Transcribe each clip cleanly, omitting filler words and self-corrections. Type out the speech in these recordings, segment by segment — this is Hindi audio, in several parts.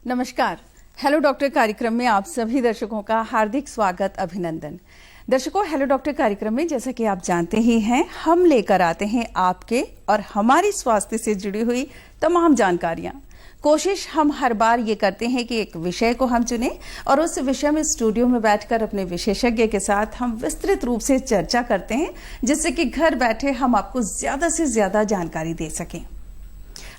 नमस्कार। हेलो डॉक्टर कार्यक्रम में आप सभी दर्शकों का हार्दिक स्वागत, अभिनंदन। दर्शकों, हेलो डॉक्टर कार्यक्रम में जैसा कि आप जानते ही हैं, हम लेकर आते हैं आपके और हमारी स्वास्थ्य से जुड़ी हुई तमाम जानकारियां। कोशिश हम हर बार ये करते हैं कि एक विषय को हम चुनें और उस विषय में स्टूडियो में बैठकर अपने विशेषज्ञ के साथ हम विस्तृत रूप से चर्चा करते हैं, जिससे कि घर बैठे हम आपको ज्यादा से ज्यादा जानकारी दे सकें।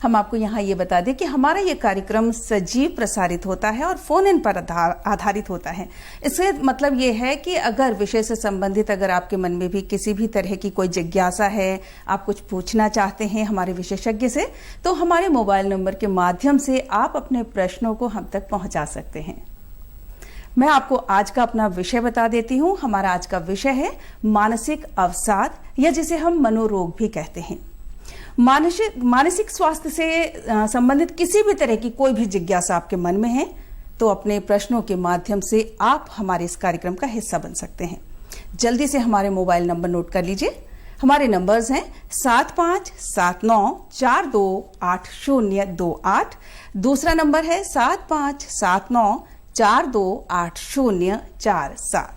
हम आपको यहाँ ये बता दें कि हमारा ये कार्यक्रम सजीव प्रसारित होता है और फोन इन पर आधारित होता है। इससे मतलब ये है कि अगर विषय से संबंधित अगर आपके मन में भी किसी भी तरह की कोई जिज्ञासा है, आप कुछ पूछना चाहते हैं हमारे विशेषज्ञ से, तो हमारे मोबाइल नंबर के माध्यम से आप अपने प्रश्नों को हम तक पहुंचा सकते हैं। मैं आपको आज का अपना विषय बता देती हूँ। हमारा आज का विषय है मानसिक अवसाद, या जिसे हम मनोरोग भी कहते हैं। मानसिक स्वास्थ्य से संबंधित किसी भी तरह की कोई भी जिज्ञासा आपके मन में है तो अपने प्रश्नों के माध्यम से आप हमारे इस कार्यक्रम का हिस्सा बन सकते हैं। जल्दी से हमारे मोबाइल नंबर नोट कर लीजिए। हमारे नंबर्स हैं 7579428028। दूसरा नंबर है 7579428047।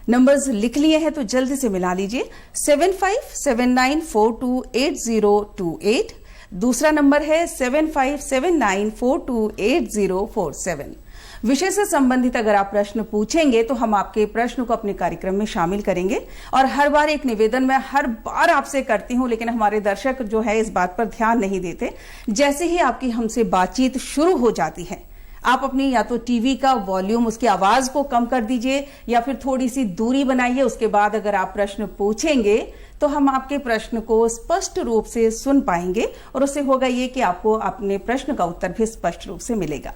नंबर्स लिख लिए हैं तो जल्दी से मिला लीजिए। 7579428028। दूसरा नंबर है 7579428047। विषय से संबंधित अगर आप प्रश्न पूछेंगे तो हम आपके प्रश्न को अपने कार्यक्रम में शामिल करेंगे। और हर बार एक निवेदन मैं हर बार आपसे करती हूं, लेकिन हमारे दर्शक जो है इस बात पर ध्यान नहीं देते। जैसे ही आपकी हमसे बातचीत शुरू हो जाती है, आप अपनी या तो टीवी का वॉल्यूम, उसकी आवाज को कम कर दीजिए या फिर थोड़ी सी दूरी बनाइए। उसके बाद अगर आप प्रश्न पूछेंगे तो हम आपके प्रश्न को स्पष्ट रूप से सुन पाएंगे और उससे होगा ये कि आपको अपने प्रश्न का उत्तर भी स्पष्ट रूप से मिलेगा।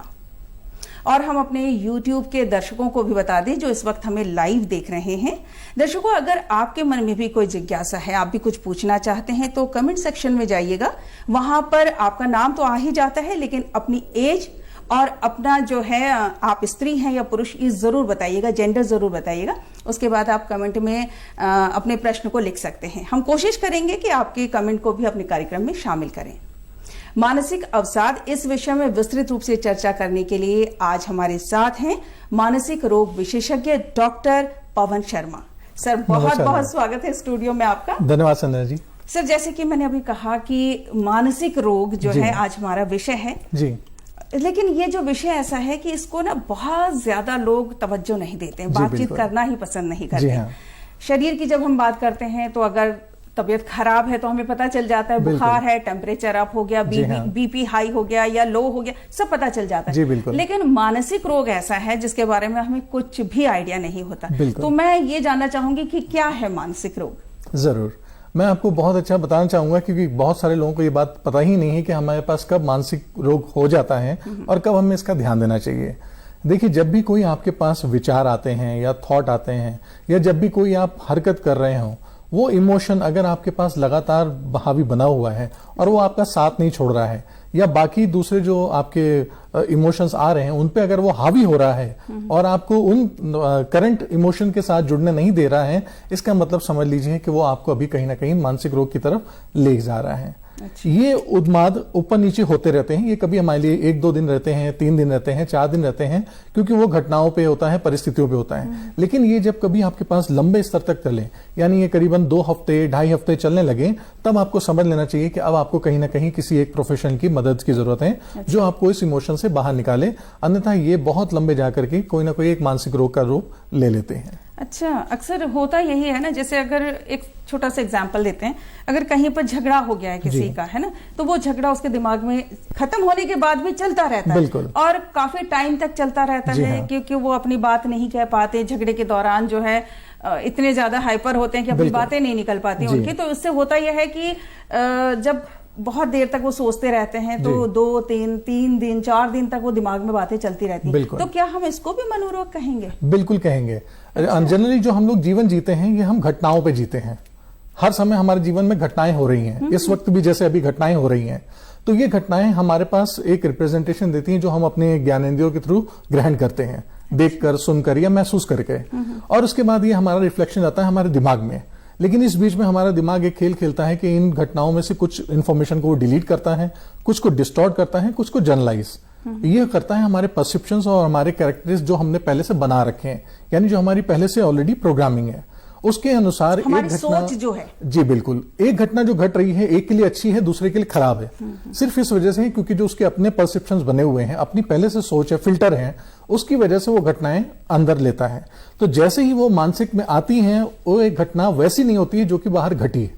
और हम अपने YouTube के दर्शकों को भी बता दें जो इस वक्त हमें लाइव देख रहे हैं। दर्शकों, अगर आपके मन में भी कोई जिज्ञासा है, आप भी कुछ पूछना चाहते हैं, तो कमेंट सेक्शन में जाइएगा। वहां पर आपका नाम तो आ ही जाता है, लेकिन अपनी एज और अपना जो है, आप स्त्री हैं या पुरुष, ये जरूर बताइएगा, जेंडर जरूर बताइएगा। उसके बाद आप कमेंट में अपने प्रश्न को लिख सकते हैं। हम कोशिश करेंगे कि आपके कमेंट को भी अपने कार्यक्रम में शामिल करें। मानसिक अवसाद, इस विषय में विस्तृत रूप से चर्चा करने के लिए आज हमारे साथ हैं मानसिक रोग विशेषज्ञ डॉक्टर पवन शर्मा। सर, बहुत बहुत स्वागत है स्टूडियो में आपका। धन्यवाद संध्या जी। सर, जैसे कि मैंने अभी कहा कि मानसिक रोग जो है आज हमारा विषय है जी, लेकिन ये जो विषय ऐसा है कि इसको ना बहुत ज्यादा लोग तवज्जो नहीं देते हैं, बातचीत करना ही पसंद नहीं करते। हाँ। शरीर की जब हम बात करते हैं तो अगर तबीयत खराब है तो हमें पता चल जाता है, बुखार है, टेम्परेचर अप हो गया, बीपी हाई हो गया या लो हो गया, सब पता चल जाता है। लेकिन मानसिक रोग ऐसा है जिसके बारे में हमें कुछ भी आइडिया नहीं होता। तो मैं ये जानना चाहूंगी कि क्या है मानसिक रोग। जरूर, मैं आपको बहुत अच्छा बताना चाहूंगा, क्योंकि बहुत सारे लोगों को ये बात पता ही नहीं है कि हमारे पास कब मानसिक रोग हो जाता है और कब हमें इसका ध्यान देना चाहिए। देखिए, जब भी कोई आपके पास विचार आते हैं या थॉट आते हैं या जब भी कोई आप हरकत कर रहे हो, वो इमोशन अगर आपके पास लगातार हावी बना हुआ है और वो आपका साथ नहीं छोड़ रहा है, या बाकी दूसरे जो आपके इमोशंस आ रहे हैं उन पे अगर वो हावी हो रहा है और आपको उन करंट इमोशन के साथ जुड़ने नहीं दे रहा है, इसका मतलब समझ लीजिए कि वो आपको अभी कहीं ना कहीं मानसिक रोग की तरफ ले जा रहा है। अच्छा। ये उन्माद ऊपर नीचे होते रहते हैं। ये कभी हमारे लिए 1-2 दिन रहते हैं, 3 दिन रहते हैं, 4 दिन रहते हैं, क्योंकि वो घटनाओं पे होता है, परिस्थितियों पे होता है। लेकिन ये जब कभी आपके पास लंबे स्तर तक चले, यानी ये करीबन 2 हफ्ते 2.5 हफ्ते चलने लगे, तब आपको समझ लेना चाहिए कि अब आपको कहीं ना कहीं किसी एक प्रोफेशन की मदद की जरूरत है। अच्छा। जो आपको इस इमोशन से बाहर निकाले, अन्यथा ये बहुत लंबे जाकर के कोई ना कोई एक मानसिक रोग का रूप ले लेते हैं। अच्छा, अक्सर होता यही है ना, जैसे अगर एक छोटा सा एग्जांपल देते हैं, अगर कहीं पर झगड़ा हो गया है किसी का, है ना, तो वो झगड़ा उसके दिमाग में खत्म होने के बाद भी चलता रहता है और काफी टाइम तक चलता रहता है। क्योंकि वो अपनी बात नहीं कह पाते, झगड़े के दौरान जो है इतने ज्यादा हाइपर होते हैं कि अपनी बातें नहीं निकल पाती उनकी। तो उससे होता यह है कि जब बहुत देर तक वो सोचते रहते हैं तो 2-3 दिन 4 दिन तक वो दिमाग में बातें चलती रहती हैं। तो क्या हम इसको भी मनोरोग कहेंगे? बिल्कुल कहेंगे। जनरली जो हम लोग जीवन जीते हैं, ये हम घटनाओं पे जीते हैं। हर समय हमारे जीवन में घटनाएं हो रही हैं। इस वक्त भी जैसे अभी घटनाएं हो रही हैं, तो ये घटनाएं हमारे पास एक रिप्रेजेंटेशन देती हैं जो हम अपने ज्ञानेंद्रियों के थ्रू ग्रहण करते हैं, देखकर, सुनकर या महसूस करके, और उसके बाद ये हमारा रिफ्लेक्शन आता है हमारे दिमाग में। लेकिन इस बीच में हमारा दिमाग एक खेल खेलता है कि इन घटनाओं में से कुछ इन्फॉर्मेशन को वो डिलीट करता है, कुछ को डिस्टॉर्ट करता है, कुछ को जर्नलाइज ये करता है हमारे परसेप्शंस और हमारे कैरेक्टर्स जो हमने पहले से बना रखे हैं, यानी जो हमारी पहले से ऑलरेडी प्रोग्रामिंग है, उसके अनुसार हमारी एक घटना, सोच जो है, जी बिल्कुल, एक घटना जो घट रही है एक के लिए अच्छी है, दूसरे के लिए खराब है, सिर्फ इस वजह से है क्योंकि जो उसके अपने परसेप्शंस बने हुए हैं, अपनी पहले से सोच है, फिल्टर है, उसकी वजह से वो घटनाएं अंदर लेता है। तो जैसे ही वो मानसिक में आती हैं, वो एक घटना वैसी नहीं होती है जो कि बाहर घटी है,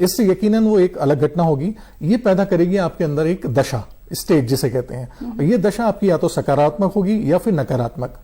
इससे यकीनन वो एक अलग घटना होगी। ये पैदा करेगी आपके अंदर एक दशा, स्टेट जिसे कहते हैं। ये दशा आपकी या तो सकारात्मक होगी या फिर नकारात्मक।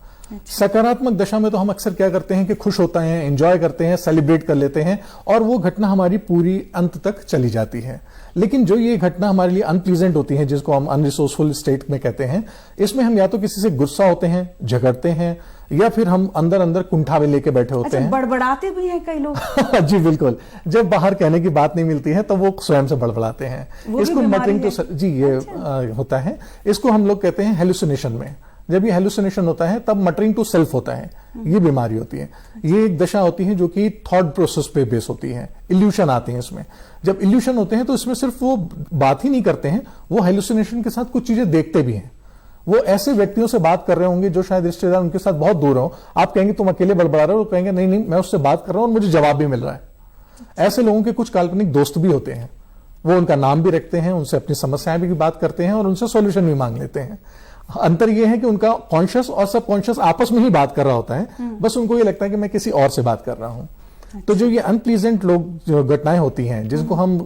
सकारात्मक दशा में तो हम अक्सर क्या करते हैं कि खुश होते हैं, एंजॉय करते हैं, सेलिब्रेट कर लेते हैं और वो घटना हमारी पूरी अंत तक चली जाती है। लेकिन जो ये घटना हमारे लिए अनप्लीजेंट होती है, जिसको हम अनरिसोर्सफुल स्टेट में कहते हैं, इसमें हम या तो किसी से गुस्सा होते हैं, झगड़ते हैं, या फिर हम अंदर अंदर कुंठावे लेके बैठे होते हैं। बड़बड़ाते भी हैं कई लोग। जी बिल्कुल, जब बाहर कहने की बात नहीं मिलती है तो वो स्वयं से बड़बड़ाते हैं। इसको मटरिंग टू, जी ये होता है, इसको हम लोग कहते हैं हेलुसिनेशन में। जब ये हेलुसिनेशन होता है तब मटरिंग टू सेल्फ होता है, ये बीमारी होती है। ये एक दशा होती है जो कि थॉट प्रोसेस पे बेस होती है, इल्यूशन आते हैं इसमें। जब इल्यूशन होते हैं तो इसमें सिर्फ वो बात ही नहीं करते हैं, वो हेलुसिनेशन के साथ कुछ चीजें देखते भी हैं। वो ऐसे व्यक्तियों से बात कर रहे होंगे जो शायद रिश्तेदार उनके साथ बहुत दूर हो, आप कहेंगे तुम अकेले बड़बड़ा रहे हो, वो कहेंगे नहीं नहीं मैं उससे बात कर रहा हूं और मुझे जवाब भी मिल रहा है। ऐसे लोगों के कुछ काल्पनिक दोस्त भी होते हैं, वो उनका नाम भी रखते हैं, उनसे अपनी समस्याएं भी बात करते हैं और उनसे सॉल्यूशन भी मांग लेते हैं। अंतर यह है कि उनका कॉन्शियस और सबकॉन्शियस आपस में ही बात कर रहा होता है, बस उनको ये लगता है कि मैं किसी और से बात कर रहा हूं। तो जो ये अनप्लीजेंट लोग जो घटनाएं होती हैं, जिनको हम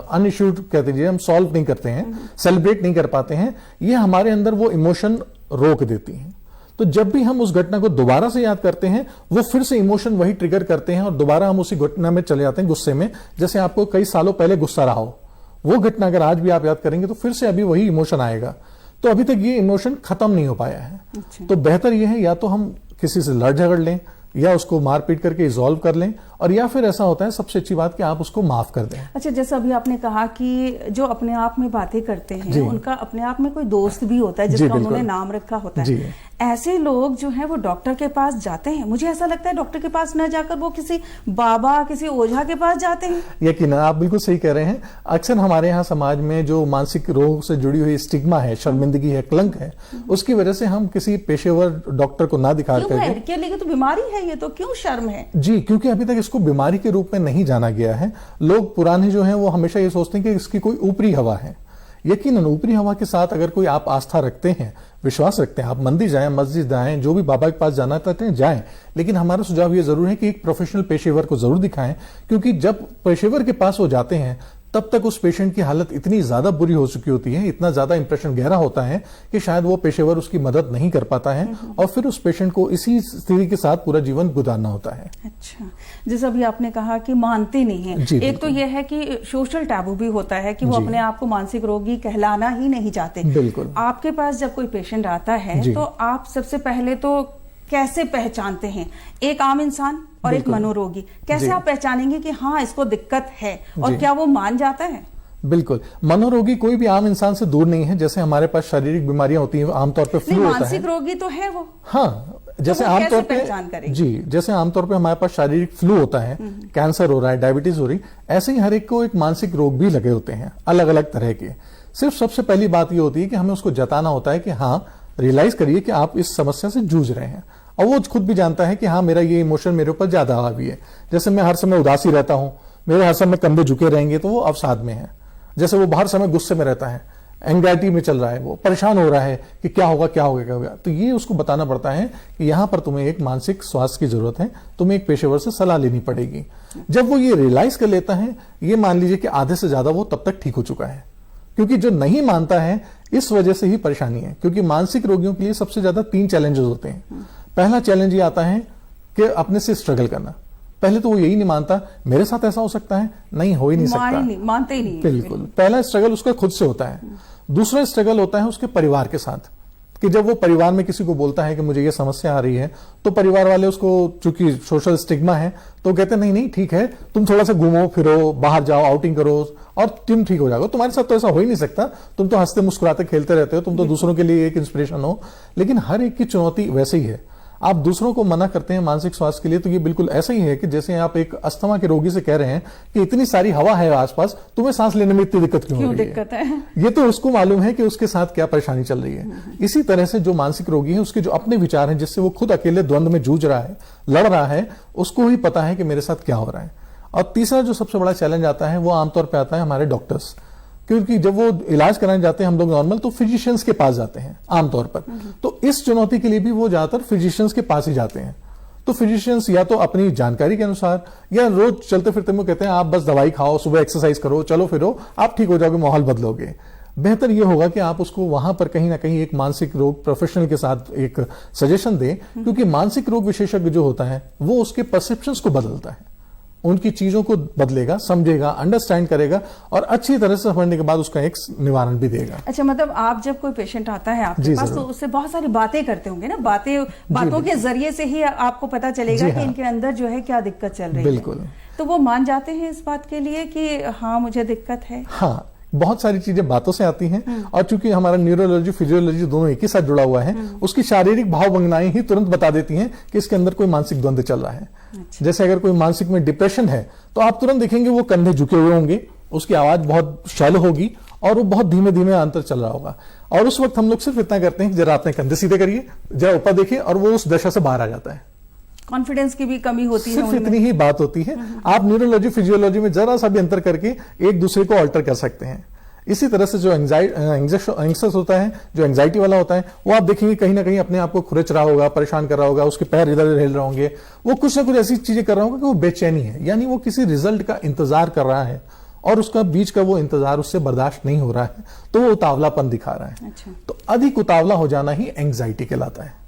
अनइश्यूड कहते हैं, हम सॉल्व नहीं करते हैं, सेलिब्रेट नहीं कर पाते हैं, ये हमारे अंदर वो इमोशन रोक देती हैं। तो जब भी हम उस घटना को दोबारा से याद करते हैं, वो फिर से इमोशन वही ट्रिगर करते हैं और दोबारा हम उसी घटना में चले जाते हैं, गुस्से में। जैसे आपको कई सालों पहले गुस्सा रहा हो, वो घटना अगर आज भी आप याद करेंगे तो फिर से अभी वही इमोशन आएगा। तो अभी तक ये इमोशन खत्म नहीं हो पाया है। तो बेहतर यह है या तो हम किसी से लड़ झगड़ लें या उसको मारपीट करके रिजॉल्व कर लें, और या फिर ऐसा होता है सबसे अच्छी बात कि आप उसको माफ कर दें। अच्छा, जैसा अभी आपने कहा कि जो अपने आप में बातें करते हैं उनका अपने आप में कोई दोस्त भी होता है जिसका उन्होंने नाम रखा होता है। ऐसे लोग जो हैं वो डॉक्टर के पास जाते हैं। मुझे ऐसा लगता है डॉक्टर के पास न जाकर वो किसी बाबा, किसी ओझा के पास जाते हैं। यकीन आप बिल्कुल सही कह रहे हैं। अक्सर हमारे यहाँ समाज में जो मानसिक रोग से जुड़ी हुई स्टिग्मा है, शर्मिंदगी है, कलंक है, उसकी वजह से हम किसी पेशेवर डॉक्टर को ना दिखा करके, लेकिन तो बीमारी है ये, तो क्यों शर्म है? जी, क्योंकि अभी तक इसको बीमारी के रूप में नहीं जाना गया है। लोग पुराने जो हैं वो हमेशा ये सोचते हैं कि इसकी कोई ऊपरी हवा है। यकीनन ऊपरी हवा के साथ अगर कोई आप आस्था रखते हैं, विश्वास रखते हैं, आप मंदिर जाएं, मस्जिद जाएं, जो भी बाबा के पास जाना चाहते हैं जाएं, लेकिन हमारा सुझाव ये जरूर है कि एक प्रोफेशनल पेशेवर को जरूर दिखाएं, क्योंकि जब पेशेवर के पास वो जाते हैं तब तक उस पेशेंट की हालत इतनी ज्यादा बुरी हो चुकी होती है, इतना ज्यादा इंप्रेशन गहरा होता है कि शायद वो पेशेवर उसकी मदद नहीं कर पाता है और फिर उस पेशेंट को इसी स्थिति के साथ पूरा जीवन गुजारना होता है। अच्छा, जैसे अभी आपने कहा कि मानते नहीं है, एक तो यह है कि सोशल टैबू भी होता है कि वो अपने आप को मानसिक रोगी कहलाना ही नहीं चाहते। बिल्कुल। आपके पास जब कोई पेशेंट आता है तो आप सबसे पहले तो कैसे पहचानते हैं एक आम इंसान और एक मनोरोगी? कैसे आप पहचानेंगे कि हाँ इसको दिक्कत है, और क्या वो मान जाता है? बिल्कुल, मनोरोगी कोई भी आम इंसान से दूर नहीं है। जैसे हमारे पास शारीरिक बीमारियां होती हैं, आमतौर पर फ्लू होता है। मानसिक रोगी तो है वो। हाँ, जैसे आमतौर पे जी, जैसे आमतौर पे हमारे पास शारीरिक फ्लू होता है, कैंसर हो रहा है, डायबिटीज हो रही, ऐसे ही हर एक को एक मानसिक रोग भी लगे होते हैं, अलग अलग तरह के। सिर्फ सबसे पहली बात ये होती है कि हमें उसको जताना होता है कि हाँ, रियलाइज करिए कि आप इस समस्या से जूझ रहे हैं, और वो खुद भी जानता है कि हाँ मेरा ये इमोशन मेरे ऊपर ज्यादा हावी है। जैसे मैं हर समय उदासी रहता हूं, मेरे हर समय कंधे झुके रहेंगे, तो वो अवसाद में है। जैसे वो हर समय गुस्से में रहता है, एंग्जाइटी में चल रहा है, वो परेशान हो रहा है कि क्या होगा क्या होगा क्या होगा, तो ये उसको बताना पड़ता है कि यहां पर तुम्हें एक मानसिक स्वास्थ्य की जरूरत है, तुम्हें एक पेशेवर से सलाह लेनी पड़ेगी। जब वो ये रियलाइज कर लेता है, ये मान लीजिए कि आधे से ज्यादा वो तब तक ठीक हो चुका है। क्योंकि जो नहीं मानता है, इस वजह से ही परेशानी है। क्योंकि मानसिक रोगियों के लिए सबसे ज्यादा 3 चैलेंजेस होते हैं। पहला चैलेंज ये आता है कि अपने से स्ट्रगल करना। पहले तो वो यही नहीं मानता मेरे साथ ऐसा हो सकता है, नहीं हो ही नहीं सकता, मानते ही नहीं। बिल्कुल, पहला स्ट्रगल उसका खुद से होता है। दूसरा स्ट्रगल होता है उसके परिवार के साथ, कि जब वो परिवार में किसी को बोलता है कि मुझे ये समस्या आ रही है, तो परिवार वाले उसको, चूंकि सोशल स्टिग्मा है, तो कहते नहीं नहीं ठीक है, तुम थोड़ा सा घूमो फिरो, बाहर जाओ, आउटिंग करो और तुम ठीक हो जाओगे। तुम्हारे साथ तो ऐसा हो ही नहीं सकता, तुम तो हंसते मुस्कुराते खेलते रहते हो, तुम तो दूसरों के लिए एक इंस्पिरेशन हो। लेकिन हर एक की चुनौती वैसे ही है। आप दूसरों को मना करते हैं मानसिक स्वास्थ्य के लिए, तो ये बिल्कुल ऐसा ही है कि जैसे आप एक अस्थमा के रोगी से कह रहे हैं कि इतनी सारी हवा है आसपास, तुम्हें सांस लेने में इतनी दिक्कत क्यों हो रही है? ये तो उसको मालूम है कि उसके साथ क्या परेशानी चल रही है। इसी तरह से जो मानसिक रोगी है, उसके जो अपने विचार हैं, जिससे वो खुद अकेले द्वंद्व में जूझ रहा है, लड़ रहा है, उसको ही पता है कि मेरे साथ क्या हो रहा है। और तीसरा जो सबसे बड़ा चैलेंज आता है वो आमतौर पर आता है हमारे डॉक्टर्स, क्योंकि जब वो इलाज कराने जाते हैं हम लोग नॉर्मल, तो फिजिशियंस के पास जाते हैं आमतौर पर। तो इस चुनौती के लिए भी वो ज्यादातर फिजिशियंस के पास ही जाते हैं। तो फिजिशियंस या तो अपनी जानकारी के अनुसार या रोज चलते फिरते में कहते हैं आप बस दवाई खाओ, सुबह एक्सरसाइज करो, चलो फिरो, आप ठीक हो जाओगे, माहौल बदलोगे। बेहतर यह होगा कि आप उसको वहां पर कहीं ना कहीं एक मानसिक रोग प्रोफेशनल के साथ एक सजेशन दें, क्योंकि मानसिक रोग विशेषज्ञ जो होता है वो उसके परसेप्शंस को बदलता है, उनकी चीजों को बदलेगा, समझेगा, अंडरस्टैंड करेगा और अच्छी तरह से समझने के बाद उसका एक निवारण भी देगा। अच्छा, मतलब आप जब कोई पेशेंट आता है आपके पास तो उससे बहुत सारी बातें करते होंगे ना, बातों के जरिए से ही आपको पता चलेगा कि इनके अंदर जो है क्या दिक्कत चल रही है। बिल्कुल। तो वो मान जाते हैं इस बात के लिए कि हाँ मुझे दिक्कत है। हाँ, बहुत सारी चीजें बातों से आती हैं, और चूंकि हमारा न्यूरोलॉजी फिजियोलॉजी दोनों एक ही साथ जुड़ा हुआ है, उसकी शारीरिक भाव भंगनाएं ही तुरंत बता देती हैं कि इसके अंदर कोई मानसिक द्वंद्व चल रहा है। अच्छा। जैसे अगर कोई मानसिक में डिप्रेशन है तो आप तुरंत देखेंगे वो कंधे झुके हुए होंगे, उसकी आवाज बहुत शैलो होगी और वो बहुत धीमे धीमे अंतर चल रहा होगा। और उस वक्त हम लोग सिर्फ इतना करते हैं कि जरा अपने कंधे सीधे करिए, जरा ऊपर देखिए, और वो उस दशा से बाहर आ जाता है। कॉन्फिडेंस की भी कमी होती है, सिर्फ इतनी ही बात होती है। आप न्यूरोलॉजी फिजियोलॉजी में जरा सा भी अंतर करके एक दूसरे को ऑल्टर कर सकते हैं। इसी तरह से जो एंग्जाइटी होता है, जो एंग्जाइटी वाला होता है, वो आप देखेंगे कहीं ना कहीं अपने आप को खुरच रहा होगा, परेशान कर रहा होगा, उसके पैर इधर उधर हिल रहे होंगे, वो कुछ ना कुछ ऐसी चीजें कर रहा होगा कि वो बेचैनी है, यानी वो किसी रिजल्ट का इंतजार कर रहा है और उसका बीच का वो इंतजार उससे बर्दाश्त नहीं हो रहा है, तो वो उतावलापन दिखा रहा है। अच्छा। तो अधिक उतावला हो जाना ही एंग्जाइटी कहलाता है।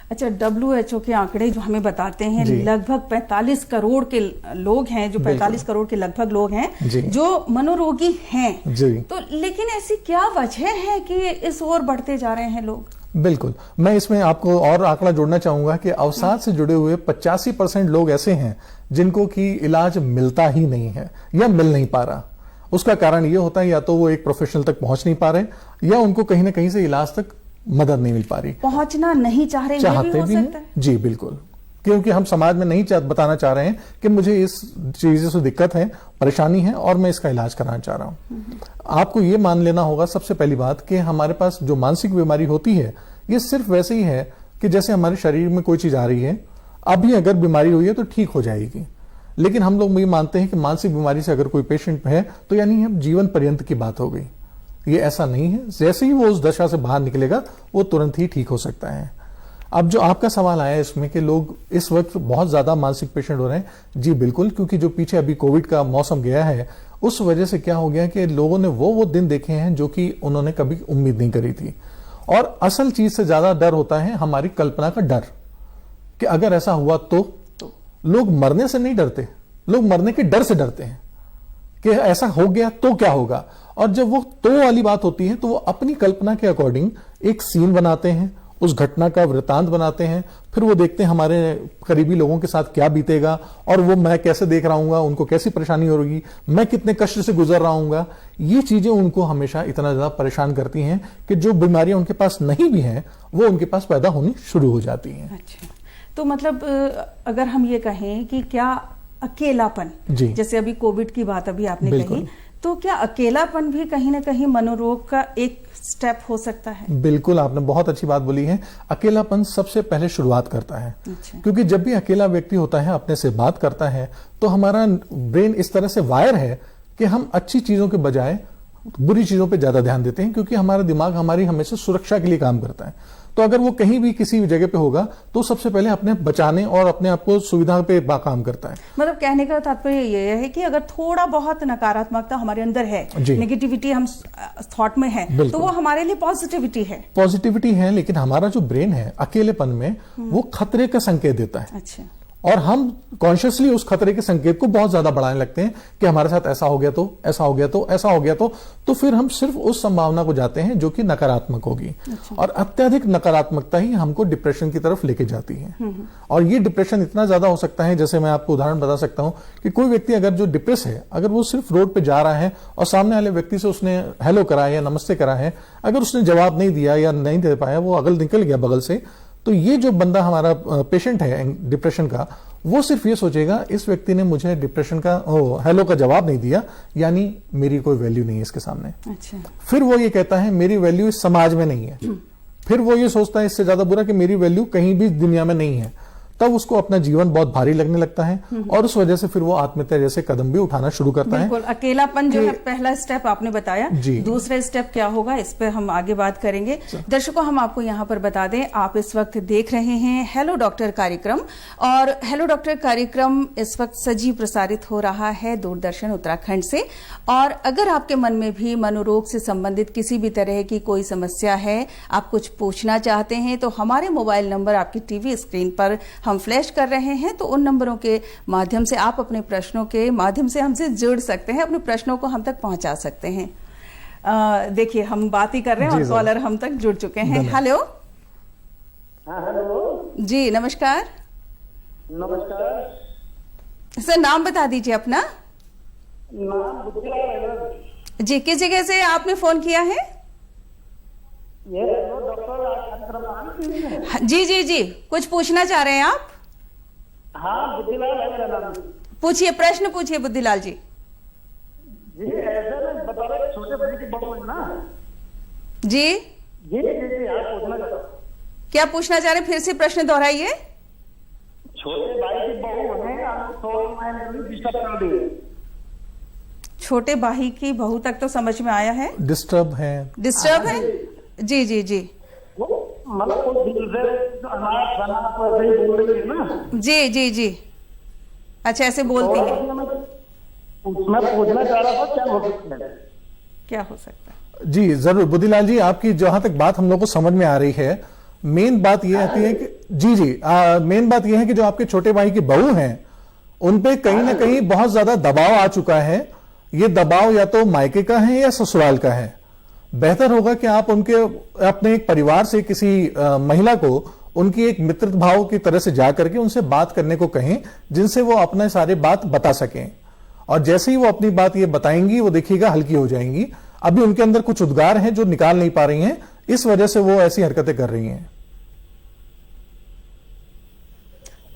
अच्छा, WHO के आंकड़े जो हमें बताते हैं लगभग 45 करोड़ के लोग हैं, जो 45 करोड़ के लगभग लोग हैं जो मनोरोगी हैं। तो लेकिन ऐसी क्या वजह है कि इस ओर बढ़ते जा रहे हैं लोग? बिल्कुल, मैं इसमें आपको और आंकड़ा जोड़ना चाहूंगा कि अवसाद से जुड़े हुए 85% लोग ऐसे हैं जिनको कि इलाज मिलता ही नहीं है या मिल नहीं पा रहा। उसका कारण ये होता है या तो वो एक प्रोफेशनल तक पहुंच नहीं पा रहे या उनको कहीं ना कहीं से इलाज तक मदद नहीं मिल पा रही, पहुंचना नहीं चाह रहे, चाहते भी हैं। जी बिल्कुल, क्योंकि हम समाज में नहीं बताना चाह रहे हैं कि मुझे इस चीज से दिक्कत है, परेशानी है और मैं इसका इलाज कराना चाह रहा हूं। आपको ये मान लेना होगा सबसे पहली बात कि हमारे पास जो मानसिक बीमारी होती है ये सिर्फ वैसे ही है कि जैसे हमारे शरीर में कोई चीज आ रही है, अभी अगर बीमारी हुई है तो ठीक हो जाएगी, लेकिन हम लोग ये मानते हैं कि मानसिक बीमारी से अगर कोई पेशेंट है तो यानी अब जीवन पर्यंत की बात हो गई। ये ऐसा नहीं है, जैसे ही वो उस दशा से बाहर निकलेगा वो तुरंत ही ठीक हो सकता है। अब जो आपका सवाल आया इसमें कि लोग इस वक्त बहुत ज्यादा मानसिक पेशेंट हो रहे हैं, जी बिल्कुल, क्योंकि जो पीछे अभी कोविड का मौसम गया है उस वजह से क्या हो गया कि लोगों ने वो दिन देखे हैं जो कि उन्होंने कभी उम्मीद नहीं करी थी। और असल चीज से ज्यादा डर होता है हमारी कल्पना का डर कि अगर ऐसा हुआ तो लोग मरने से नहीं डरते, लोग मरने के डर से डरते हैं कि ऐसा हो गया तो क्या होगा। और जब वो तो वाली बात होती है तो वो अपनी कल्पना के अकॉर्डिंग एक सीन बनाते हैं, उस घटना का वृतांत बनाते हैं, फिर वो देखते हैं हमारे करीबी लोगों के साथ क्या बीतेगा और वो मैं कैसे देख रहा हूंगा, उनको कैसी परेशानी होगी, मैं कितने कष्ट से गुजर रहा हूंगा। ये चीजें उनको हमेशा इतना ज्यादा परेशान करती हैं कि जो बीमारियां उनके पास नहीं भी हैं वो उनके पास पैदा होनी शुरू हो जाती हैं। अच्छा, तो मतलब अगर हम ये कहें कि क्या अकेलापन, जैसे अभी कोविड की बात अभी आपने कही, तो क्या अकेलापन भी कहीं ना कहीं मनोरोग का एक स्टेप हो सकता है? बिल्कुल, आपने बहुत अच्छी बात बोली है। अकेलापन सबसे पहले शुरुआत करता है। अच्छा। क्योंकि जब भी अकेला व्यक्ति होता है, अपने से बात करता है, तो हमारा ब्रेन इस तरह से वायर है कि हम अच्छी चीजों के बजाय बुरी चीजों पे ज्यादा ध्यान देते हैं, क्योंकि हमारा दिमाग हमारी हमेशा सुरक्षा के लिए काम करता है। तो अगर वो कहीं भी किसी भी जगह पे होगा तो सबसे पहले अपने बचाने और अपने आप को सुविधा पे काम करता है। मतलब कहने का तात्पर्य ये है कि अगर थोड़ा बहुत नकारात्मकता हमारे अंदर है, नेगेटिविटी हम थॉट में है, तो वो हमारे लिए पॉजिटिविटी है। पॉजिटिविटी है, लेकिन हमारा जो ब्रेन है अकेलेपन में वो खतरे का संकेत देता है। अच्छा। और हम कॉन्शियसली उस खतरे के संकेत को बहुत ज्यादा बढ़ाने लगते हैं कि हमारे साथ ऐसा हो गया तो, ऐसा हो गया तो, ऐसा हो गया तो फिर हम सिर्फ उस संभावना को जाते हैं जो कि नकारात्मक होगी। अच्छा। और अत्यधिक नकारात्मकता ही हमको डिप्रेशन की तरफ लेके जाती है। और ये डिप्रेशन इतना ज्यादा हो सकता है, जैसे मैं आपको उदाहरण बता सकता हूं कि कोई व्यक्ति अगर जो डिप्रेस है, अगर वो सिर्फ रोड पे जा रहा है और सामने वाले व्यक्ति से उसने हेलो करा है या नमस्ते करा है, अगर उसने जवाब नहीं दिया या नहीं दे पाया, वो अगल निकल गया बगल से, तो ये जो बंदा हमारा पेशेंट है डिप्रेशन का, वो सिर्फ ये सोचेगा इस व्यक्ति ने मुझे डिप्रेशन का हेलो का जवाब नहीं दिया, यानी मेरी कोई वैल्यू नहीं है इसके सामने। अच्छा। फिर वो ये कहता है मेरी वैल्यू इस समाज में नहीं है। फिर वो ये सोचता है इससे ज्यादा बुरा कि मेरी वैल्यू कहीं भी दुनिया में नहीं है। तब उसको अपना जीवन बहुत भारी लगने लगता है और उस वजह से फिर वो आत्महत्या जैसे कदम भी उठाना शुरू करता है। बिल्कुल, अकेलापन जो है पहला स्टेप आपने बताया, जी। दूसरा स्टेप क्या होगा इस पे हम आगे बात करेंगे। दर्शकों, हम आपको यहाँ पर बता दें, आप इस वक्त देख रहे हैं हेलो डॉक्टर कार्यक्रम, और हेलो डॉक्टर कार्यक्रम इस वक्त सजीव प्रसारित हो रहा है दूरदर्शन उत्तराखंड से। और अगर आपके मन में भी मनोरोग से संबंधित किसी भी तरह की कोई समस्या है, आप कुछ पूछना चाहते हैं, तो हमारे मोबाइल नंबर आपकी टीवी स्क्रीन पर हम फ्लैश कर रहे हैं, तो उन नंबरों के माध्यम से आप अपने प्रश्नों के माध्यम से हमसे जुड़ सकते हैं, अपने प्रश्नों को हम तक पहुंचा सकते हैं। देखिए, हम बात ही कर रहे हैं और कॉलर हम तक जुड़ चुके हैं। हेलो। हाँ, हेलो जी, नमस्कार। नमस्कार सर, नाम बता दीजिए अपना। नाम बुद्धिलाल जी, किस जगह से आपने फोन किया है? ये हेलो डॉक्टर जी जी जी, कुछ पूछना चाह रहे हैं आप? हाँ, बुद्धिलाल है मेरा नाम। पूछिए, प्रश्न पूछिए बुद्धिलाल जी। जी, ऐसा ना बता रहे छोटे बच्चे की बहू है ना। जी जी जी जी, आप पूछना चाहता हूँ। क्या पूछना चाह रहे हैं? फिर से प्रश्न दोहराइए। छोटे भाई की बहू है, आपको 16 महीने में डिस्टर्ब कर दी। छोटे भाई की बहू तक तो समझ में आया है। डिस्टर्ब है। डिस्टर्ब है। जी जी जी वो मतलब वो दिल से अनाथ खाना तो ऐसे ही बोल रही है ना। जी जी जी, अच्छा, ऐसे बोलती है। मैं पूछना चाह रहा था क्या हो सकता है? क्या हो सकता है? जी जरूर बुद्धिलाल जी, आपकी जहां तक बात हम लोग को समझ में आ रही है, मेन बात यह आती है कि जी जी मेन बात यह है कि जो आपके छोटे भाई की बहू हैं, उन पे कहीं ना कहीं बहुत ज्यादा दबाव आ चुका है। ये दबाव या तो मायके का है या ससुराल का है। बेहतर होगा कि आप उनके अपने एक परिवार से किसी महिला को उनकी एक मित्र भाव की तरह से जाकर के उनसे बात करने को कहें, जिनसे वो अपने सारे बात बता सकें। और जैसे ही वो अपनी बात ये बताएंगी, वो देखिएगा हल्की हो जाएंगी। अभी उनके अंदर कुछ उद्गार हैं जो निकाल नहीं पा रही हैं, इस वजह से वो ऐसी हरकतें कर रही हैं।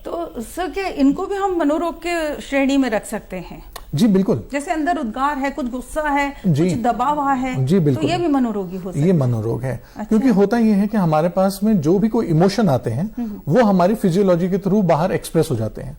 तो सर, क्या इनको भी हम मनोरोग के श्रेणी में रख सकते हैं? जी बिल्कुल। जैसे अंदर उद्गार है, कुछ गुस्सा है, जी, कुछ दबाव है, जी बिल्कुल, तो ये भी मनोरोगी हो सकता है। ये मनोरोग है। अच्छा। क्योंकि होता ये है कि हमारे पास में जो भी कोई इमोशन आते हैं, वो हमारी फिजियोलॉजी के थ्रू बाहर एक्सप्रेस हो जाते हैं।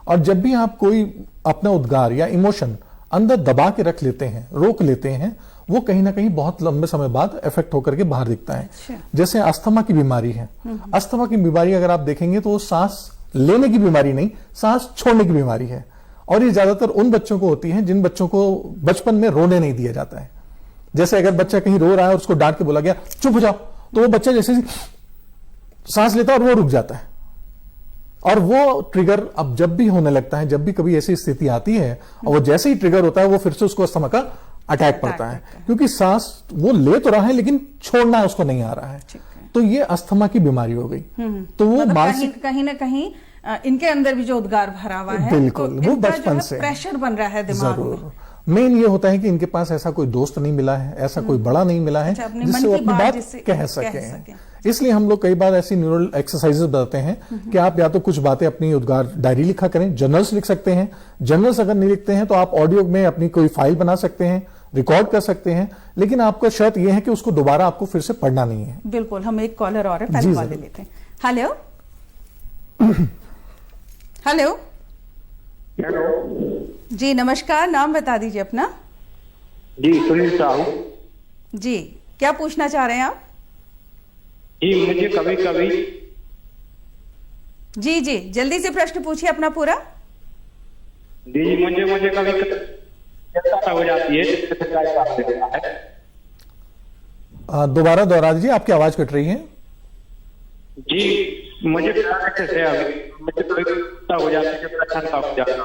और जब भी आप कोई अपना उद्गार या इमोशन अंदर दबा के रख लेते हैं, रोक लेते हैं, वो कहीं ना कहीं बहुत लंबे समय बाद इफेक्ट होकर के बाहर दिखता है। अच्छा। जैसे अस्थमा की बीमारी है। अस्थमा की बीमारी अगर आप देखेंगे तो वो सांस लेने की बीमारी नहीं, सांस छोड़ने की बीमारी है। और ये ज्यादातर उन बच्चों को होती है जिन बच्चों को बचपन में रोने नहीं दिया जाता है। जैसे अगर बच्चा कहीं रो रहा है और उसको डांट के बोला गया चुप हो जाओ, तो वो बच्चा जैसे सांस लेता है और वो रुक जाता है। और वो ट्रिगर अब जब भी होने लगता है, जब भी कभी ऐसी स्थिति आती है, और वो जैसे ही ट्रिगर होता है, वो फिर से उसको अस्थमा का अटैक पड़ता है। क्योंकि सांस वो ले तो रहा है लेकिन छोड़ना उसको नहीं आ रहा है। तो ये अस्थमा की बीमारी हो गई। तो वो मतलब मानसिक कहीं ना कहीं इनके अंदर भी जो उद्गार भरा हुआ है, बिल्कुल, तो वो बचपन से प्रेशर बन रहा है दिमाग में। मेन ये होता है कि इनके पास ऐसा कोई दोस्त नहीं मिला है, ऐसा कोई बड़ा नहीं मिला है जिससे वो अपनी बात कह सके। इसलिए हम लोग कई बार ऐसी न्यूरल एक्सरसाइजेस बताते हैं कि आप या तो कुछ बातें अपनी उद्गार डायरी लिखा करें, जर्नल्स लिख सकते हैं। जर्नल्स अगर नहीं लिखते हैं तो आप ऑडियो में अपनी कोई फाइल बना सकते हैं, रिकॉर्ड कर सकते हैं। लेकिन आपका शर्त यह है कि उसको दोबारा आपको फिर से पढ़ना नहीं है। बिल्कुल। हम एक कॉलर और है, पहले वाले लेते हैं। हेलो हेलो हेलो जी, नमस्कार। नाम बता दीजिए अपना। जी, सुनील साहू। जी, क्या पूछना चाह रहे हैं आप? जी, मुझे कभी कभी जी जी, जल्दी से प्रश्न पूछिए अपना पूरा। जी, मुझे कभी चिंता हो जाती है। दोबारा दोहरा दीजिए, आपकी आवाज कट रही है। जी, मुझे हो जाती है।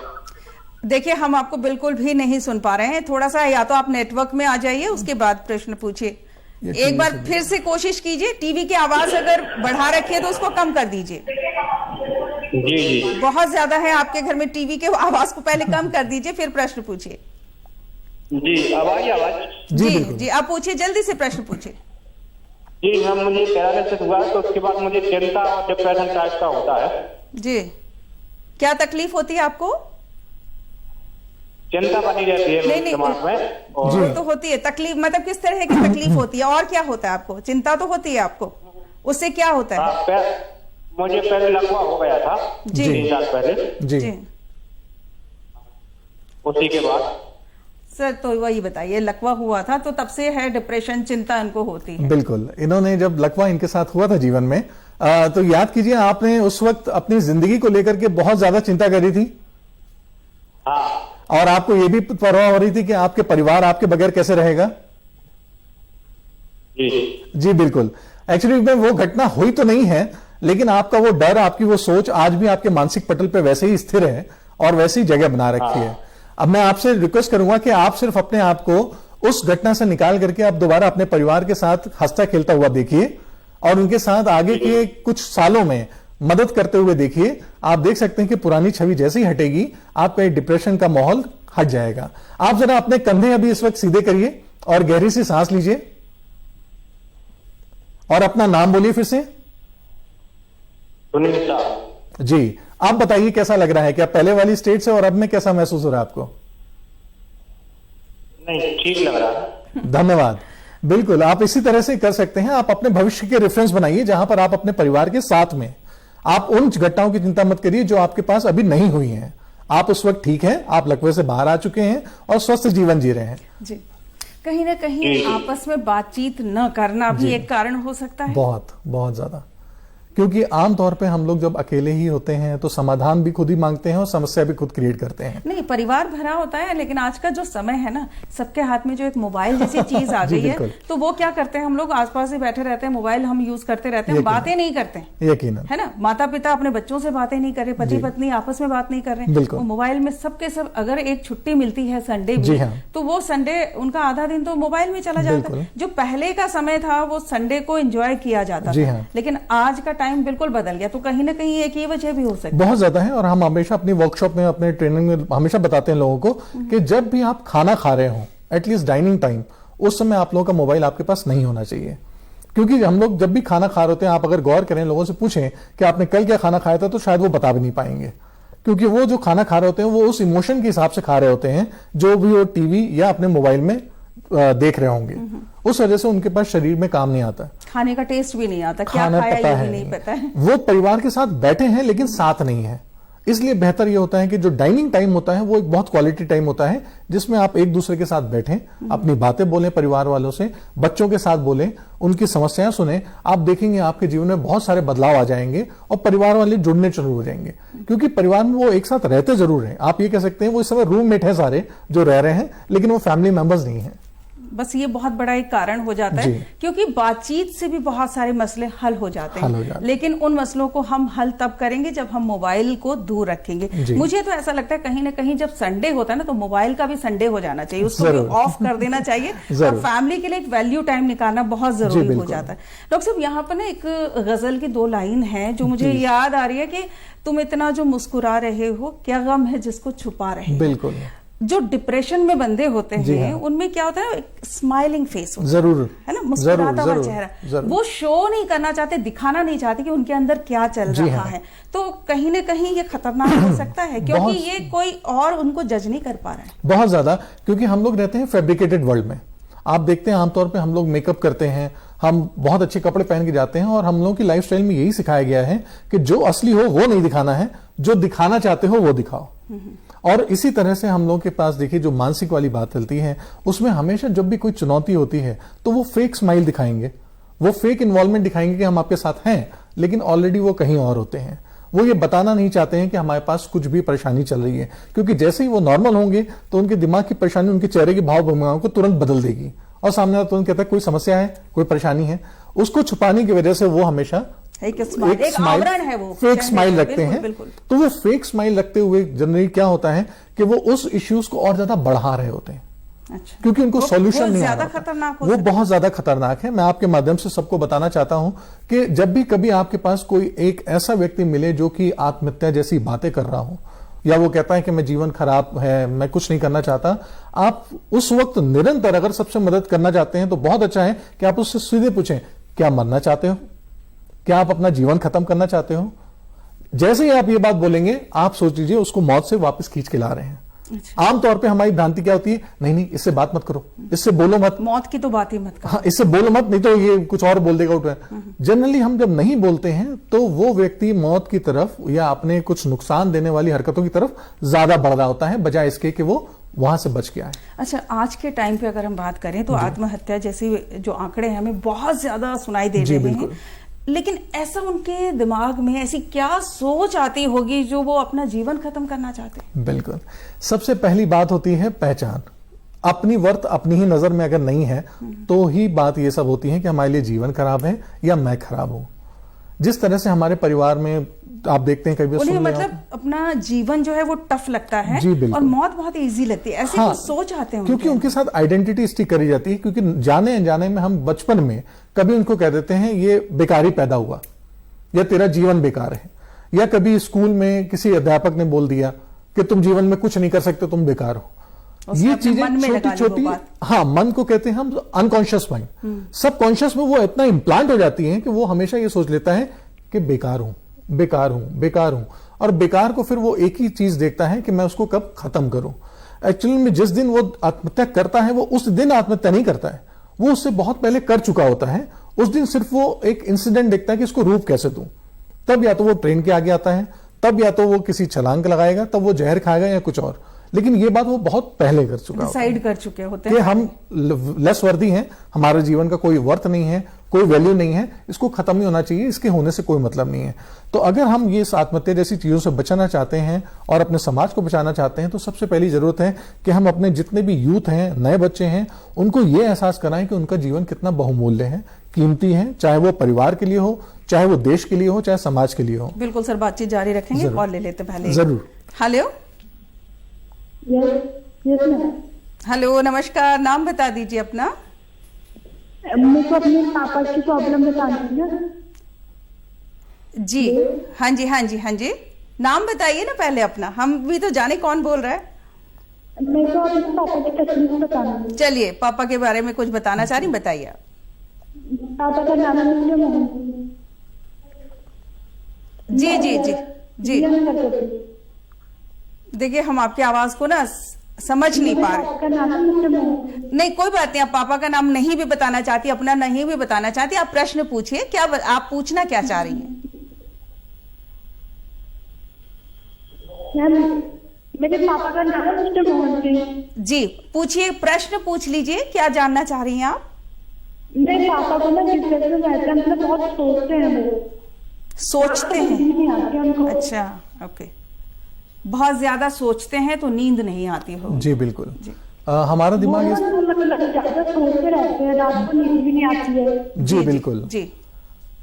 देखिए, हम आपको बिल्कुल भी नहीं सुन पा रहे हैं। थोड़ा सा या तो आप नेटवर्क में आ जाइए, उसके बाद प्रश्न पूछिए। एक बार फिर से कोशिश कीजिए। टीवी की आवाज अगर बढ़ा रखी है तो उसको कम कर दीजिए। जी जी, बहुत ज्यादा है आपके घर में टीवी के आवाज को पहले कम कर दीजिए, फिर प्रश्न पूछिए। जी, आवाज जी जी, आप पूछिए, जल्दी से प्रश्न पूछिए। जी हाँ, मुझे पैरालिसिस हुआ है, तो उसके बाद मुझे चिंता और डिप्रेशन टाइप का होता है। जी, क्या तकलीफ होती है आपको? चिंता बनी रहती है नहीं, दिमाग में। और वो तो होती है तकलीफ, मतलब किस तरह की तकलीफ होती है और क्या होता है आपको? चिंता तो होती है आपको, उससे क्या होता है? मुझे पहले लकवा हो गया था जी। 3 साल पहले। जी जी उसी के बाद सर, तो वही बताइए, लकवा हुआ था तो तब से है डिप्रेशन, चिंता इनको होती है? बिल्कुल। इन्होंने जब लकवा इनके साथ हुआ था जीवन में, तो याद कीजिए आपने उस वक्त अपनी जिंदगी को लेकर के बहुत ज्यादा चिंता करी थी। हाँ और आपको ये भी परवाह हो रही थी कि आपके परिवार आपके बगैर कैसे रहेगा। जी जी बिल्कुल। एक्चुअली में वो घटना हुई तो नहीं है, लेकिन आपका वो डर, आपकी वो सोच आज भी आपके मानसिक पटल पे वैसे ही स्थिर है और वैसे ही जगह बना रखी है। अब मैं आपसे रिक्वेस्ट करूंगा कि आप सिर्फ अपने आप को उस घटना से निकाल करके आप दोबारा अपने परिवार के साथ हंसता खेलता हुआ देखिए और उनके साथ आगे के कुछ सालों में मदद करते हुए देखिए। आप देख सकते हैं कि पुरानी छवि जैसे ही हटेगी, आपका डिप्रेशन का माहौल हट जाएगा। आप जरा अपने कंधे अभी इस वक्त सीधे करिए और गहरी सी सांस लीजिए और अपना नाम बोलिए फिर से। सुनील साहब। जी, आप बताइए कैसा लग रहा है? क्या पहले वाली स्टेट से और अब में कैसा महसूस हो रहा है आपको? नहीं, ठीक लग रहा है। धन्यवाद। बिल्कुल, आप इसी तरह से कर सकते हैं। आप अपने भविष्य के रेफरेंस बनाइए जहां पर आप अपने परिवार के साथ में, आप उन घटनाओं की चिंता मत करिए जो आपके पास अभी नहीं हुई हैं। आप उस वक्त ठीक हैं, आप लकवे से बाहर आ चुके हैं और स्वस्थ जीवन जी रहे हैं। जी, कहीं ना कहीं आपस में बातचीत न करना भी एक कारण हो सकता है। बहुत बहुत ज्यादा, क्योंकि आमतौर पे हम लोग जब अकेले ही होते हैं तो समाधान भी खुद ही मांगते हैं और समस्या भी खुद क्रिएट करते हैं। नहीं, परिवार भरा होता है, लेकिन आज का जो समय है ना, सबके हाथ में जो एक मोबाइल जैसी चीज आ जी, गई है, बिल्कुल। तो वो क्या करते हैं, हम लोग आसपास ही बैठे रहते हैं, मोबाइल हम यूज करते रहते हैं, बातें नहीं करते हैं, यकीनन। है ना। माता पिता अपने बच्चों से बातें नहीं कर रहे, पति पत्नी आपस में बात नहीं कर रहे, बिल्कुल। वो मोबाइल में सबके सब। अगर एक छुट्टी मिलती है संडे जी भी, हाँ। तो वो संडे उनका आधा दिन तो मोबाइल में चला जाता बिल्कुल। है। जो पहले का समय था वो संडे को एंजॉय किया जाता जी था, हाँ। लेकिन आज का टाइम बिल्कुल बदल गया। तो कहीं ना कहीं एक ये वजह भी हो सकती है। बहुत ज्यादा है। और हम हमेशा अपनी वर्कशॉप में, अपने ट्रेनिंग में हमेशा बताते हैं लोगों को कि जब भी आप खाना खा रहे हो, एटलीस्ट डाइनिंग टाइम, उस समय आप लोगों का मोबाइल आपके पास नहीं होना चाहिए। क्योंकि हम लोग जब भी खाना खा रहे होते हैं, आप अगर गौर करें, लोगों से पूछें कि आपने कल क्या खाना खाया था, तो शायद वो बता भी नहीं पाएंगे। क्योंकि वो जो खाना खा रहे होते हैं वो उस इमोशन के हिसाब से खा रहे होते हैं जो भी वो टीवी या अपने मोबाइल में देख रहे होंगे। उस वजह से उनके पास शरीर में काम नहीं आता, खाने का टेस्ट भी नहीं आता, क्या खाना खाया पता ये है भी नहीं पता है। वो परिवार के साथ बैठे हैं लेकिन साथ नहीं है। इसलिए बेहतर ये होता है कि जो डाइनिंग टाइम होता है वो एक बहुत क्वालिटी टाइम होता है, जिसमें आप एक दूसरे के साथ बैठें, अपनी बातें बोलें परिवार वालों से, बच्चों के साथ बोलें, उनकी समस्याएं सुने। आप देखेंगे आपके जीवन में बहुत सारे बदलाव आ जाएंगे और परिवार वाले जुड़ने शुरू हो जाएंगे। क्योंकि परिवार में वो एक साथ रहते जरूर हैं, आप ये कह सकते हैं वो इस समय रूममेट है सारे जो रह रहे हैं, लेकिन वो फैमिली मेंबर्स नहीं है। बस ये बहुत बड़ा एक कारण हो जाता है, क्योंकि बातचीत से भी बहुत सारे मसले हल हो जाते हैं। लेकिन उन मसलों को हम हल तब करेंगे जब हम मोबाइल को दूर रखेंगे। मुझे तो ऐसा लगता है कहीं ना कहीं जब संडे होता है ना, तो मोबाइल का भी संडे हो जाना चाहिए, उसको भी ऑफ कर देना चाहिए और फैमिली के लिए एक वैल्यू टाइम निकालना बहुत जरूरी हो जाता है। डॉक्टर साहब, यहाँ पर ना एक गजल की 2 लाइन है जो मुझे याद आ रही है कि तुम इतना जो मुस्कुरा रहे हो, क्या गम है जिसको छुपा रहे हो। बिल्कुल। जो डिप्रेशन में बंदे होते हैं, हाँ। उनमें क्या होता है, स्माइलिंग फेस होता जरूर है ना, मुस्कुराता हुआ चेहरा। वो शो नहीं करना चाहते, दिखाना नहीं चाहते कि उनके अंदर क्या चल रहा है। तो कहीं ना कहीं ये खतरनाक हो सकता है, क्योंकि ये कोई और उनको जज नहीं कर पा रहा है। बहुत ज्यादा, क्योंकि हम लोग रहते हैं फैब्रिकेटेड वर्ल्ड में। आप देखते हैं आमतौर पे हम लोग मेकअप करते हैं, हम बहुत अच्छे कपड़े पहन के जाते हैं, और हम लोगों की लाइफस्टाइल में यही सिखाया गया है कि जो असली हो वो नहीं दिखाना है, जो दिखाना चाहते हो वो दिखाओ। और इसी तरह से हम लोगों के पास देखिए जो मानसिक वाली बात चलती है, उसमें हमेशा जब भी कोई चुनौती होती है तो वो फेक स्माइल दिखाएंगे, वो फेक इन्वॉल्वमेंट दिखाएंगे कि हम आपके साथ हैं, लेकिन ऑलरेडी वो कहीं और होते हैं। वो ये बताना नहीं चाहते हैं कि हमारे पास कुछ भी परेशानी चल रही है, क्योंकि जैसे ही वो नॉर्मल होंगे तो उनके दिमाग की परेशानी उनके चेहरे के भाव भंगिमाओं को तुरंत बदल देगी, और सामने वाला तुरंत कहता है कोई समस्या है, कोई परेशानी है। उसको छुपाने की वजह से वो हमेशा एक आवरण है, वो फेक स्माइल रखते हैं। तो वो फेक स्माइल रखते हुए जनरली क्या होता है कि वो उस इश्यूज को और ज्यादा बढ़ा रहे होते हैं। अच्छा। क्योंकि उनको सॉल्यूशन नहीं आ रहा, वो बहुत ज्यादा खतरनाक है। मैं आपके माध्यम से सबको बताना चाहता हूं कि जब भी कभी आपके पास कोई एक ऐसा व्यक्ति मिले जो कि आत्महत्या जैसी बातें कर रहा हो, या वो कहता है कि मैं जीवन खराब है, मैं कुछ नहीं करना चाहता, आप उस वक्त निरंतर अगर सबसे मदद करना चाहते हैं तो बहुत अच्छा है कि आप उससे सीधे पूछें क्या मरना चाहते हो? क्या आप अपना जीवन खत्म करना चाहते हो? जैसे ही आप ये बात बोलेंगे, आप सोच लीजिए उसको मौत से वापस खींच के ला रहे हैं। अच्छा। आमतौर पे हमारी भ्रांति क्या होती है, नहीं नहीं इससे बात मत करो, इससे बोलो मत, मौत की तो बात ही मत करो। हाँ इससे बोलो मत, नहीं तो ये कुछ और बोल देगा उठे। जनरली हम जब नहीं बोलते हैं तो वो व्यक्ति मौत की तरफ या अपने कुछ नुकसान देने वाली हरकतों की तरफ ज्यादा बढ़ रहा होता है, बजाय इसके कि वो वहां से बच के आए। अच्छा, आज के टाइम पे अगर हम बात करें तो आत्महत्या जैसी जो आंकड़े हैं हमें बहुत ज्यादा सुनाई दे जी, रहे हैं, बिल्कुल। लेकिन ऐसा उनके दिमाग में ऐसी क्या सोच आती होगी जो वो अपना जीवन खत्म करना चाहते हैं? बिल्कुल, सबसे पहली बात होती है पहचान। अपनी वर्थ अपनी ही नजर में अगर नहीं है तो ही बात ये सब होती है कि हमारे लिए जीवन खराब है या मैं खराब हूं। जिस तरह से हमारे परिवार में आप देखते हैं, कभी उन्हें सुन लिया मतलब अपना जीवन जो है वो टफ लगता है जी, बिल्कुल। और मौत बहुत इजी लगती है, ऐसे कुछ सोच आते हैं क्योंकि उनके साथ आइडेंटिटी स्टिक करी जाती है। क्योंकि जाने अनजाने में हम बचपन में कभी उनको कह देते हैं ये बेकारी पैदा हुआ या तेरा जीवन बेकार है, या कभी स्कूल में किसी अध्यापक ने बोल दिया कि तुम जीवन में कुछ नहीं कर सकते, तुम बेकार हो। ये चीजें छोटी छोटी, हाँ मन को कहते हैं हम अनकॉन्शियस माइंड। सबकॉन्शियस में वो इतना इम्प्लांट हो जाती है कि वो हमेशा ये सोच लेता है कि बेकार हूं, बेकार हूं, बेकार हूं। और बेकार को फिर वो एक ही चीज देखता है कि मैं उसको कब खत्म करूं। एक्चुअली में जिस दिन वो आत्महत्या करता है वो उस दिन आत्महत्या नहीं करता है, वो उससे बहुत पहले कर चुका होता है। उस दिन सिर्फ वो एक इंसिडेंट देखता है कि इसको रूप कैसे दूं। तब या तो वो ट्रेन के आगे आता है, तब या तो वो किसी छलांग लगाएगा, तब वो जहर खाएगा या कुछ और। लेकिन ये बात वो बहुत पहले कर चुका होता है, डिसाइड कर चुके होते कि हैं हम लेस वर्दी हैं, हमारे जीवन का कोई वर्थ नहीं है, कोई वैल्यू नहीं है, इसको खत्म ही होना चाहिए, इसके होने से कोई मतलब नहीं है। तो अगर हम ये आत्महत्या जैसी चीजों से बचाना चाहते हैं और अपने समाज को बचाना चाहते हैं तो सबसे पहली जरूरत है कि हम अपने जितने भी यूथ हैं, नए बच्चे हैं, उनको ये एहसास कराएं कि उनका जीवन कितना बहुमूल्य है, कीमती है, चाहे वो परिवार के लिए हो, चाहे वो देश के लिए हो, चाहे समाज के लिए हो। बिल्कुल सर, बातचीत जारी रखेंगे, कॉल ले लेते पहले। जरूर। हेलो, हेलो, नमस्कार, नाम बता दीजिए अपना। मुझे अपने पापा की प्रॉब्लम बतानी है। जी हाँ जी, हाँ जी, हाँ जी, नाम बताइए ना पहले अपना, हम भी तो जाने कौन बोल रहा है। मेरे को अपने पापा की तकलीफ बतानी है। चलिए, पापा के बारे में कुछ बताना चाह रही, बताइए आप। पापा का नाम है मिस्टर मोहन जी जी जी जी। देखिए, हम आपकी आवाज को ना समझ नहीं पा रहे। पापा का नाम है मिस्टर मोहन। नहीं, कोई बात नहीं, आप पापा का नाम नहीं भी बताना चाहती, अपना नहीं भी बताना चाहती, आप प्रश्न पूछिए, क्या आप पूछना क्या चाह रही हैं? मेरे पापा का नाम है मिस्टर मोहन सिंह। जी, पूछिए, प्रश्न पूछ लीजिए, क्या जानना चाह रही हैं आप? मेरे पापा को ना डिप्रेशन रहता है, मतलब बहुत सोचते हैं वो। सोचते हैं? नींद नहीं आती उनको। अच्छा, ओके, बहुत ज्यादा सोचते हैं तो नींद नहीं आती हो? जी बिल्कुल। हमारा दिमाग मतलब ज्यादा सोचते रहते हैं, रात को नींद भी नहीं आती है। जी बिल्कुल जी,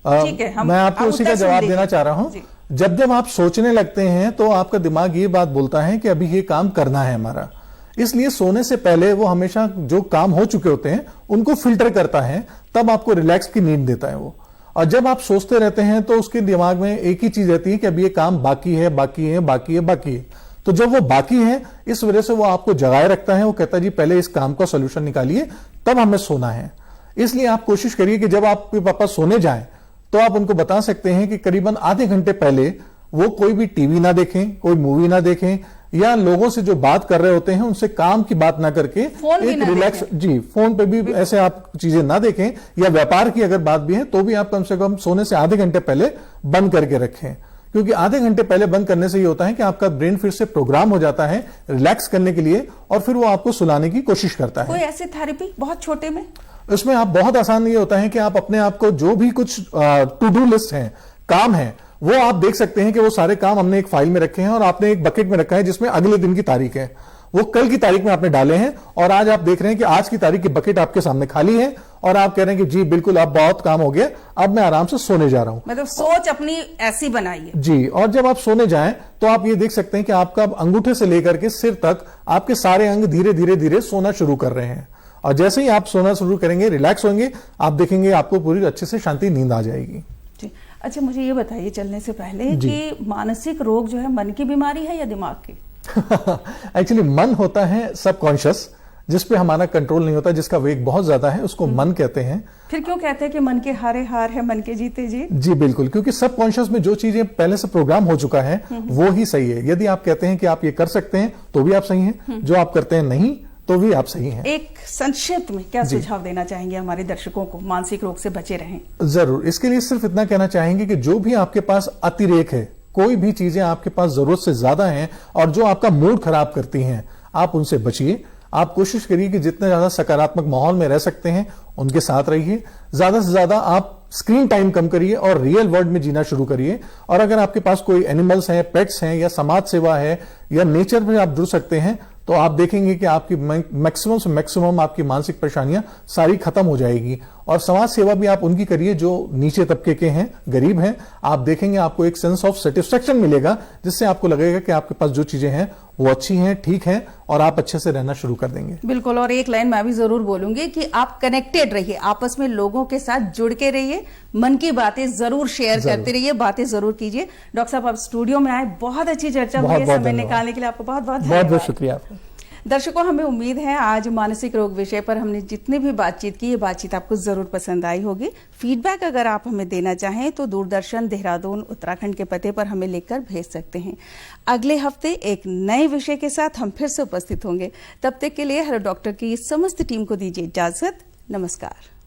ठीक है, मैं आपको उसी का जवाब देना चाह रहा हूं। जब आप सोचने लगते हैं तो आपका दिमाग ये बात बोलता है कि अभी ये काम करना है हमारा, इसलिए सोने से पहले वो हमेशा जो काम हो चुके होते हैं उनको फिल्टर करता है, तब आपको रिलैक्स की नींद देता है वो। और जब आप सोचते रहते हैं तो उसके दिमाग में एक ही चीज रहती है कि अभी ये काम बाकी है, बाकी है, बाकी है, बाकी है। तो जब वो बाकी है, इस वजह से वो आपको जगाए रखता है, वो कहता है जी पहले इस काम का सोल्यूशन निकालिए, तब हमें सोना है। इसलिए आप कोशिश करिए कि जब आपके पापा सोने जाएं तो आप उनको बता सकते हैं कि करीबन आधे घंटे पहले वो कोई भी टीवी ना देखें, कोई मूवी ना देखें, या लोगों से जो बात कर रहे होते हैं उनसे काम की बात ना करके एक रिलैक्स, जी फोन पे भी ऐसे आप चीजें ना देखें, या व्यापार की अगर बात भी है तो भी आप कम से कम सोने से आधे घंटे पहले बंद करके रखें। क्योंकि आधे घंटे पहले बंद करने से ये होता है कि आपका ब्रेन फिर से प्रोग्राम हो जाता है रिलैक्स करने के लिए, और फिर वो आपको सुलाने की कोशिश करता है। कोई ऐसी थेरेपी बहुत छोटे में? इसमें आप बहुत आसान ये होता है कि आप अपने आप को जो भी कुछ टू डू लिस्ट है, काम है, वो आप देख सकते हैं कि वो सारे काम हमने एक फाइल में रखे हैं और आपने एक बकेट में रखा है जिसमें अगले दिन की तारीख है। वो कल की तारीख में आपने डाले हैं और आज आप देख रहे हैं कि आज की तारीख की बकेट आपके सामने खाली है और आप कह रहे हैं कि जी बिल्कुल अब बहुत काम हो गया, अब मैं आराम से सोने जा रहा हूं। मतलब सोच अपनी ऐसी बनाइए जी। और जब आप सोने जाएं तो आप ये देख सकते हैं कि आपका अंगूठे से लेकर के सिर तक आपके सारे अंग धीरे धीरे धीरे सोना शुरू कर रहे हैं। और जैसे ही आप सोना शुरू करेंगे, रिलैक्स होंगे, आप देखेंगे आपको पूरी अच्छे से शांति नींद आ जाएगी। जी। अच्छा, मुझे ये बताइए चलने से पहले कि मानसिक रोग जो है मन की बीमारी है या दिमाग की? एक्चुअली मन होता है सबकॉन्शियस, जिसपे हमारा कंट्रोल नहीं होता, जिसका वेग बहुत ज्यादा है, उसको मन कहते हैं। फिर क्यों कहते हैं कि मन के हारे हार है, मन के जीते जीत? जी बिल्कुल, क्योंकि सबकॉन्शियस में जो चीजें पहले से प्रोग्राम हो चुका है वो ही सही है। यदि आप कहते हैं कि आप ये कर सकते हैं तो भी आप सही हैं, जो आप करते हैं नहीं तो भी आप सही हैं। एक संक्षिप्त में क्या सुझाव देना चाहेंगे हमारे दर्शकों को मानसिक रोग से बचे रहें? जरूर, इसके लिए सिर्फ इतना कहना चाहेंगे कि जो भी आपके पास अतिरेक है, कोई भी चीजें आपके पास जरूरत से ज्यादा हैं और जो आपका मूड खराब करती हैं, आप उनसे बचिए। आप कोशिश करिए कि जितने ज्यादा सकारात्मक माहौल में रह सकते हैं उनके साथ रहिए। ज्यादा से ज्यादा आप स्क्रीन टाइम कम करिए और रियल वर्ल्ड में जीना शुरू करिए। और अगर आपके पास कोई एनिमल्स हैं, पेट्स हैं या समाज सेवा है या नेचर में आप जुड़ सकते हैं, तो आप देखेंगे कि आपकी मैक्सिमम से मैक्सिमम आपकी मानसिक परेशानियां सारी खत्म हो जाएगी। और समाज सेवा भी आप उनकी करिए जो नीचे तबके के हैं, गरीब हैं। आप देखेंगे आपको एक सेंस ऑफ सेटिस्फेक्शन मिलेगा, जिससे आपको लगेगा कि आपके पास जो चीजें हैं वो अच्छी हैं, ठीक हैं और आप अच्छे से रहना शुरू कर देंगे। बिल्कुल। और एक लाइन मैं भी जरूर बोलूंगी कि आप कनेक्टेड रहिए, आपस में लोगों के साथ जुड़ के रहिए, मन की बातें जरूर शेयर करते रहिए, बातें जरूर कीजिए। डॉक्टर साहब, आप स्टूडियो में आए, बहुत अच्छी चर्चा हुई है, समय निकालने के लिए आपको बहुत बहुत बहुत शुक्रिया आपका। दर्शकों, हमें उम्मीद है आज मानसिक रोग विषय पर हमने जितनी भी बातचीत की, ये बातचीत आपको जरूर पसंद आई होगी। फीडबैक अगर आप हमें देना चाहें तो दूरदर्शन देहरादून उत्तराखंड के पते पर हमें लिखकर भेज सकते हैं। अगले हफ्ते एक नए विषय के साथ हम फिर से उपस्थित होंगे। तब तक के लिए हेलो डॉक्टर की समस्त टीम को दीजिए इजाजत। नमस्कार।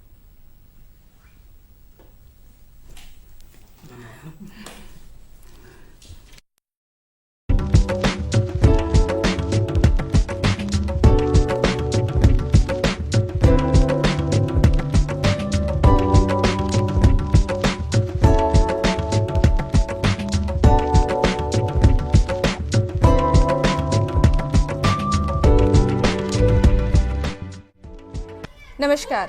नमस्कार।